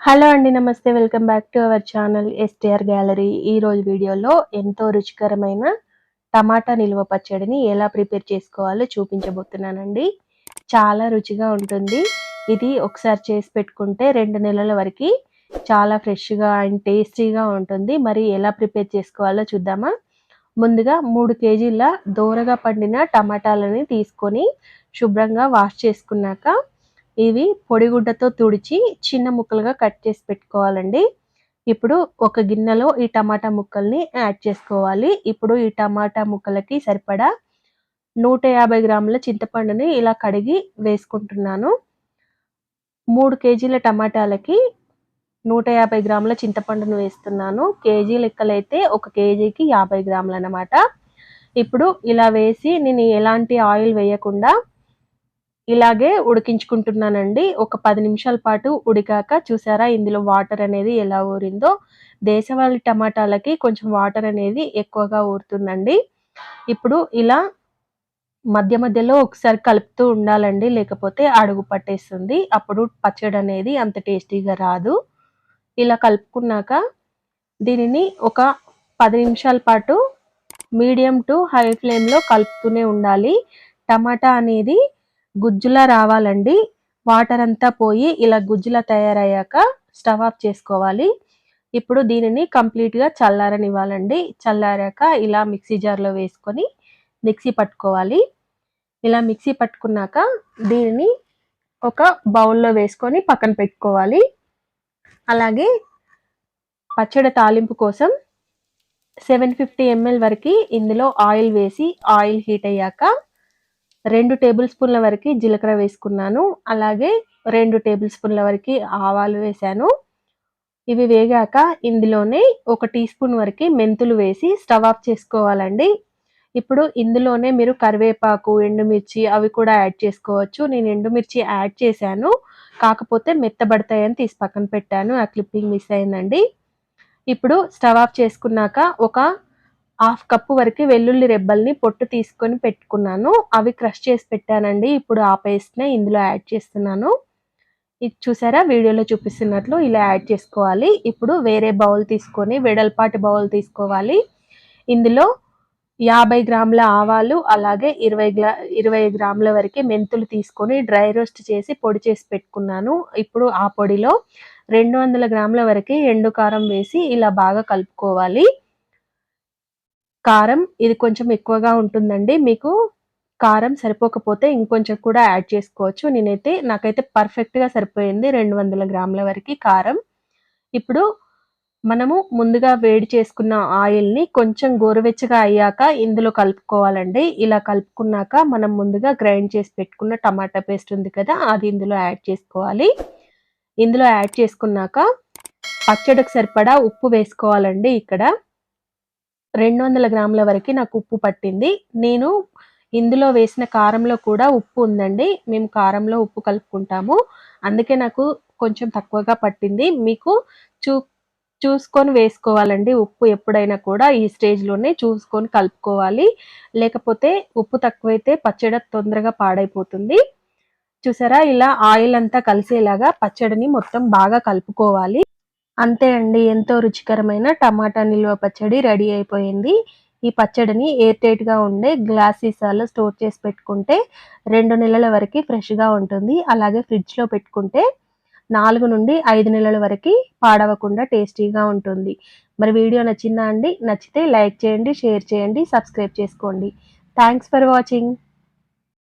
Hello అండి. నమస్తే. Welcome back to our channel STR gallery. ఈరోజు వీడియోలో ఎంతో రుచికరమైన టమాటా నిల్వ పచ్చడిని ఎలా ప్రిపేర్ చేసుకోవాలో చూపించబోతున్నానండి. చాలా రుచిగా ఉంటుంది. ఇది ఒకసారి చేసి పెట్టుకుంటే 2 నెలల వరకు చాలా ఫ్రెష్‌గా అండ్ టేస్టీగా ఉంటుంది. మరి ఎలా ప్రిపేర్ చేసుకోవాలో చూద్దామా? ముందుగా 3 కేజీల దోరగా పండిన టమాటాలని తీసుకొని శుభ్రంగా వాష్ చేసుకున్నాక ఇవి పొడిగుడ్డతో తుడిచి చిన్న ముక్కలుగా కట్ చేసి పెట్టుకోవాలండి. ఇప్పుడు ఒక గిన్నెలో ఈ టమాటా ముక్కల్ని యాడ్ చేసుకోవాలి. ఇప్పుడు ఈ టమాటా ముక్కలకి సరిపడా 150 గ్రాముల చింతపండుని ఇలా కడిగి వేసుకుంటున్నాను. 3 కేజీల టమాటాలకి 150 గ్రాముల చింతపండును వేస్తున్నాను. కేజీ లెక్కలైతే 1 కేజీకి 50 గ్రాములనమాట. ఇప్పుడు ఇలా వేసి నేను ఎలాంటి ఆయిల్ వేయకుండా ఇలాగే ఉడికించుకుంటున్నానండి. ఒక 10 నిమిషాల పాటు ఉడికాక చూసారా ఇందులో వాటర్ అనేది ఎలా ఊరిందో. దేశవాళీ టమాటాలకి కొంచెం వాటర్ అనేది ఎక్కువగా ఊరుతుందండి. ఇప్పుడు ఇలా మధ్య మధ్యలో ఒకసారి కలుపుతూ ఉండాలండి. లేకపోతే అడుగు పట్టేస్తుంది. అప్పుడు పచ్చడి అనేది అంత టేస్టీగా రాదు. ఇలా కలుపుకున్నాక దీనిని ఒక 10 నిమిషాల పాటు మీడియం టు హై ఫ్లేమ్‌లో కలుపుతూనే ఉండాలి. టమాటా అనేది గుజ్జులా రావాలండి. వాటర్ అంతా పోయి ఇలా గుజ్జులా తయారయ్యాక స్టవ్ ఆఫ్ చేసుకోవాలి. ఇప్పుడు దీనిని కంప్లీట్‌గా చల్లారనివ్వాలండి. చల్లారాక ఇలా మిక్సీ జార్‌లో వేసుకొని మిక్సీ పట్టుకోవాలి. ఇలా మిక్సీ పట్టుకున్నాక దీనిని ఒక బౌల్‌లో వేసుకొని పక్కన పెట్టుకోవాలి. అలాగే పచ్చడి తాలింపు కోసం 750 ml వరకు ఇందులో ఆయిల్ వేసి ఆయిల్ హీట్ అయ్యాక 2 టేబుల్ స్పూన్ల వరకు జీలకర్ర వేసుకున్నాను. అలాగే 2 టేబుల్ స్పూన్ల వరకు ఆవాలు వేశాను. ఇవి వేగాక ఇందులోనే 1 టీ స్పూన్ వరకు మెంతులు వేసి స్టవ్ ఆఫ్ చేసుకోవాలండి. ఇప్పుడు ఇందులోనే మీరు కరివేపాకు, ఎండుమిర్చి అవి కూడా యాడ్ చేసుకోవచ్చు. నేను ఎండుమిర్చి యాడ్ చేశాను. కాకపోతే మెత్తబడతాయని తీసి పక్కన పెట్టాను. ఆ క్లిప్పింగ్ మిస్ అయిందండి. ఇప్పుడు స్టవ్ ఆఫ్ చేసుకున్నాక ఒక హాఫ్ కప్పు వరకు వెల్లుల్లి రెబ్బల్ని పొట్టు తీసుకొని పెట్టుకున్నాను. అవి క్రష్ చేసి పెట్టానండి. ఇప్పుడు ఆ పేస్ట్‌నే ఇందులో యాడ్ చేస్తున్నాను. ఇది చూసారా వీడియోలో చూపిస్తున్నట్లు ఇలా యాడ్ చేసుకోవాలి. ఇప్పుడు వేరే బౌల్ తీసుకొని వెడల్పాటి బౌల్ తీసుకోవాలి. ఇందులో 50 గ్రాముల ఆవాలు అలాగే 20 గ్రాముల వరకు మెంతులు తీసుకొని డ్రై రోస్ట్ చేసి పొడి చేసి పెట్టుకున్నాను. ఇప్పుడు ఆ పొడిలో 200 గ్రాముల వరకు ఎండు కారం వేసి ఇలా బాగా కలుపుకోవాలి. కారం ఇది కొంచెం ఎక్కువగా ఉంటుందండి. మీకు కారం సరిపోకపోతే ఇంకొంచెం కూడా యాడ్ చేసుకోవచ్చు. నాకైతే పర్ఫెక్ట్‌గా సరిపోయింది 200 గ్రాముల వరకు కారం. ఇప్పుడు మనము ముందుగా వేడి చేసుకున్న ఆయిల్‌ని కొంచెం గోరువెచ్చగా అయ్యాక ఇందులో కలుపుకోవాలండి. ఇలా కలుపుకున్నాక మనం ముందుగా గ్రైండ్ చేసి పెట్టుకున్న టమాటా పేస్ట్ ఉంది కదా! అది ఇందులో యాడ్ చేసుకోవాలి. ఇందులో యాడ్ చేసుకున్నాక పచ్చడికి సరిపడా ఉప్పు వేసుకోవాలండి ఇక్కడ. 200 గ్రాముల వరకు నాకు ఉప్పు పట్టింది. నేను ఇందులో వేసిన కారంలో కూడా ఉప్పు ఉందండి. మేము కారంలో ఉప్పు కలుపుకుంటాము. అందుకే నాకు కొంచెం తక్కువగా పట్టింది. మీకు చూ చూసుకొని వేసుకోవాలండి. ఉప్పు ఎప్పుడైనా కూడా ఈ స్టేజ్‌లోనే చూసుకొని కలుపుకోవాలి. లేకపోతే ఉప్పు తక్కువైతే పచ్చడి తొందరగా పాడైపోతుంది. చూసారా ఇలా ఆయిల్ అంతా కలిసేలాగా పచ్చడిని మొత్తం బాగా కలుపుకోవాలి. అంతే అండి. ఎంతో రుచికరమైన టమాటా నిల్వ పచ్చడి రెడీ అయిపోయింది. ఈ పచ్చడిని ఎయిర్ టైట్‌గా ఉండే గ్లాస్ సీసాలో స్టోర్ చేసి పెట్టుకుంటే 2 నెలల వరకు ఫ్రెష్‌గా ఉంటుంది. అలాగే ఫ్రిడ్జ్‌లో పెట్టుకుంటే 4 నుండి 5 నెలల వరకు పాడవకుండా టేస్టీగా ఉంటుంది. మరి వీడియో నచ్చిందా అండి? నచ్చితే లైక్ చేయండి, షేర్ చేయండి, సబ్స్క్రైబ్ చేసుకోండి. Thanks for watching.